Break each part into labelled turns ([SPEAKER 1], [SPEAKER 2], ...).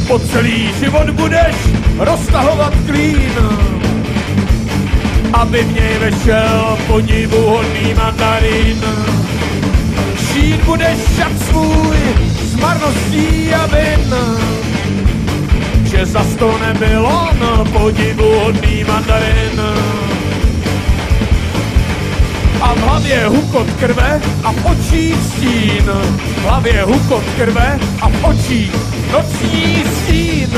[SPEAKER 1] Po celý život budeš roztahovat klín, aby v něj vešel podivuhodný mandarín. Šít budeš šat svůj s marností a vin, že zas to nebyl on podivuhodný mandarín. A v hlavě hukot krve a v očích stín. V hlavě hukot krve a v očích noční stín.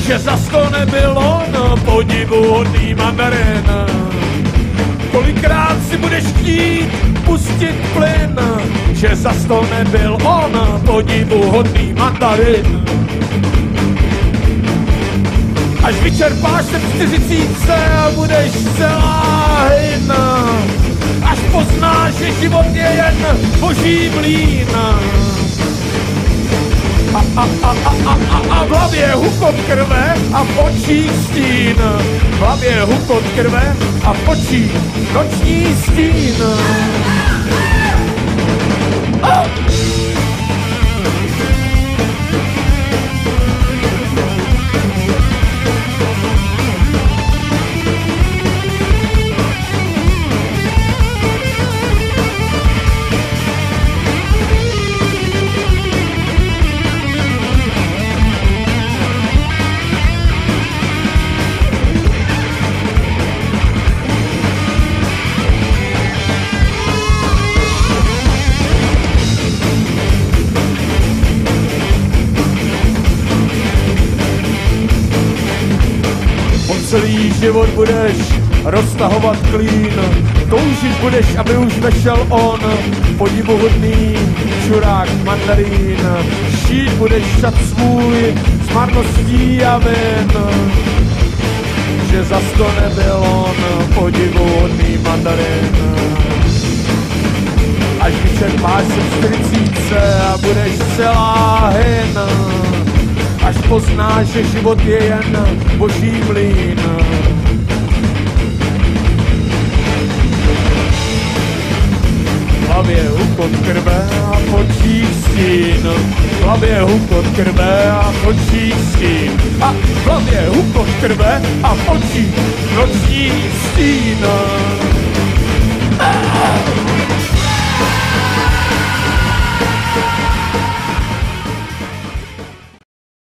[SPEAKER 1] Že zas to nebyl on podivuhodný mandarín. Kolikrát si budeš chtít pustit plyn, že zas to nebyl on podivuhodný mandarín. Až vyčerpáš se v 40 a budeš celá hyn, až poznáš, že život je jen boží mlýn. A v hlavě hukot krve a v očích stín. V hlavě hukot krve a v očích noční stín. Celý život budeš roztahovat klín, toužit budeš, aby už vešel on, podivuhodný čurák mandarín. Šít budeš šat svůj s marností a vin, že zas to nebyl on, podivuhodný mandarín. Až vyčerpáš se v 40 a budeš celá hyn, až poznáš, že život je jen boží mlýn. V hlavě hukot krve a v očích stín. V hlavě hukot krve a v očích stín. A v hlavě hukot krve a v očích noční stín.